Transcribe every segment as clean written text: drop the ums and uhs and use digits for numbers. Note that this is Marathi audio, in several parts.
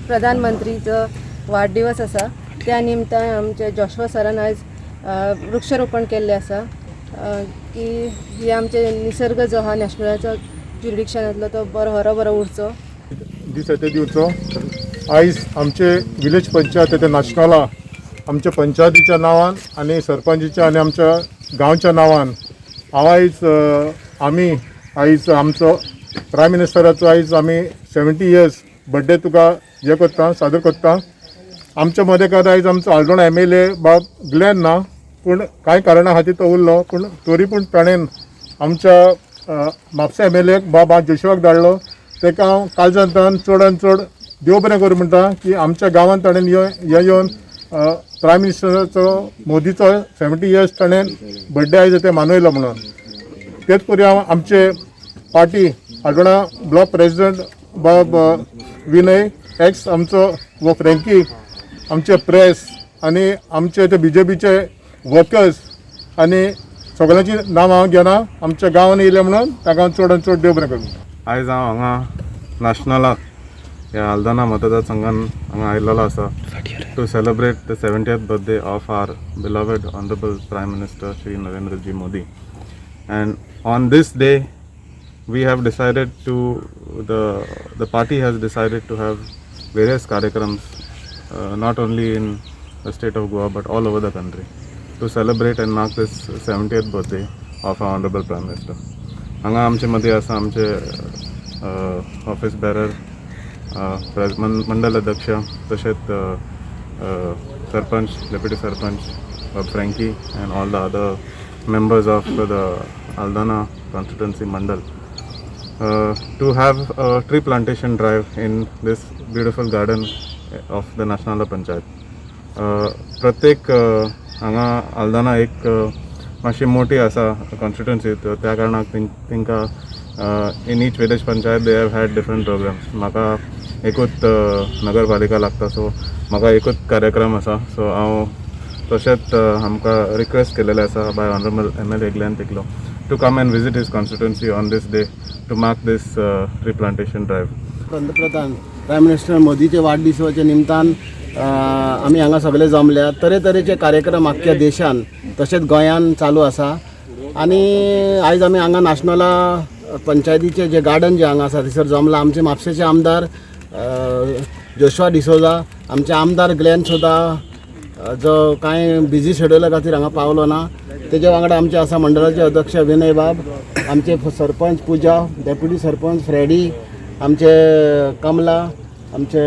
प्रधानमंत्रीचो वाढदिवस आसा त्या निमतान आमचे जोशवा सरान आज वृक्षारोपण केल्लें आसा की ही आमचे निसर्ग जो आहा नॅशनलाचो ज्युरिडिक्शनांतलो तो बरो हरो उरचो दीस येता दिवचो। आयज आमचे विलेज पंचायत येता नाचनोला आमच्या पंचायतीच्या नांवान आनी सरपंचीच्या आनी आमच्या गांवच्या नांवान आमी आयज आमचो प्रायम मिनिस्टराचो आयज आमी 70 इयर्स बर्थडे तुका हे करता सादर करता। आमच्या मदेकार आयज आमचो आल्दोणा MLA बाब ग्लेन ना पूण कांय कारणां खातीर तो उरलो पूण तरी पूण ताणें आमच्या म्हापसा MLA बाब जोशवाक धाडलो। ताका हांव काळजांतल्यान चडांत चड देव बरें करूं म्हणटा की आमच्या गांवांत ताणें येवन प्रायम मिनिस्टराचो मोदीचो 70 इयर्स ताणें बर्थडे आयज ते मानयलो म्हणून। तेच परी हांव आमचे पार्टी आल्दोणा ब्लॉक प्रेसिडेंट बाब विनय एक्स आमचो वो फ्रँकी आमचे प्रेस आनी आमचे ते BJPचे वर्कर्स आनी सगळ्यांची नांव हांव घेना आमच्या गांवांत येयले म्हणून ताका हांव चडांत चड देव बरें करूं। आयज हांव हांगा नाशनलाक ह्या आल्दोना मतदारसंघान हांगा आयिल्लो आसा to celebrate the 70th birthday of our beloved honourable prime minister Shri Narendra ji Modi. And on this day we have decided to the party has decided to have various karyakrams not only in the state of Goa but all over the country to celebrate and mark this 70th birthday of our honorable prime minister. हांगा आमचे मदीं आसा आमचे ऑफिस बेरर मंडल अध्यक्ष तशेंच sarpanch deputy sarpanch Frankie and all the other members of the Aldana constituency mandal to have a tree plantation drive in this beautiful garden of the Nachinola panchayat। प्रत्येक हांगा Aldana एक मातशी मोठी आसा कॉन्स्टिट्युएन्सी त्या कारणाक तांकां in each village panchayat they have had different programs। म्हाका एकूच नगरपालिका लागता सो म्हाका एकूच कार्यक्रम आसा सो हांव तशेंच आमकां रिक्वेस्ट केलेले आसा by honourable MLA Glenn Ticlo to come and visit his constituency on this day to mark this tree plantation drive. पंतप्रधान प्रायम मिनिस्टर मोदीचे वाडदिवसाच्या निमतान आमी हांगा सगळे जमल्या तरेतरेचे कार्यक्रम आख्ख्या देशान तशेंच गोंयान चालू आसा आनी आयज आमी हांगा नाशनला पंचायतीचे जे गार्डन जे हांगा आसा थंयसर जमला। आमचे म्हापशेचे आमदार जोशवा डिसोजा आमचे आमदार ग्लेन सुद्दां जो कांय बिजी शेड्युला खातीर हांगा पावलो ना तेजे वांगडा आमचे आसा मंडळाचे अध्यक्ष विनय बाब आमचे सरपंच पुजा डेप्युटी सरपंच फ्रेडी आमचे कमला आमचे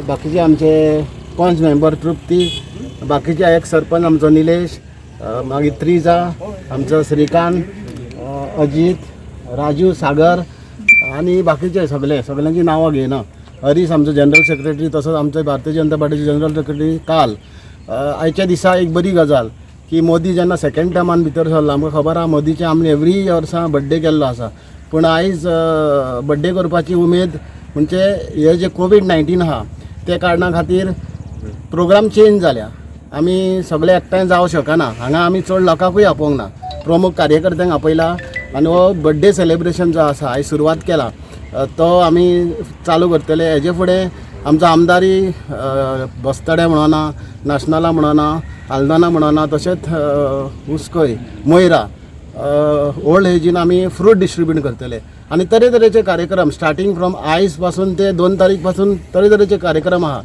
बाकीचे आमचे पंच मेंबर तृप्ती बाकीचे एक सरपंच आमचो निलेश मागीर त्रिजा आमचो श्रीकांत अजीत राजू सागर आनी बाकीचे सगळ्यांची नांवां घेयना। हरीश आमचो जनरल सेक्रेटरी तसोच आमचे भारतीय जनता पार्टीचे जनरल सेक्रेटरी काल आयच्या दिसा एक बरी गजाल की मोदी जेन्ना सेकंड टर्मान भितर सरलो आमकां खबर आहा मोदीचे आमी एवरी वर्सा बर्थडे केल्लो आसा पूण आयज बर्थडे करपाची उमेद म्हणजे हे जे कोविड-19 आहा ते कारणां खातीर प्रोग्राम चेंज जाल्या। आमी सगळे एकठांय जावं शकना हांगा आमी चड लोकांकूय आपोवंक ना प्रमुख कार्यकर्त्यांक आपयला आनी हो बर्थडे सेलिब्रेशन जो आसा आयज सुरवात केला तो आमी चालू करतले। हेजे फुडें आमचो आमदारी बस्तडे म्हणना नाशनला म्हणना आल्दोना म्हणना तशेंच हुस्कोय मोयरा ओल्ड एजीन आमी फ्रूट डिस्ट्रीब्यूट करतले आनी तरेतरेचे कार्यक्रम स्टार्टींग फ्रॉम आयज पासून ते 2 तारीख पासून तरेतरेचे कार्यक्रम आहा।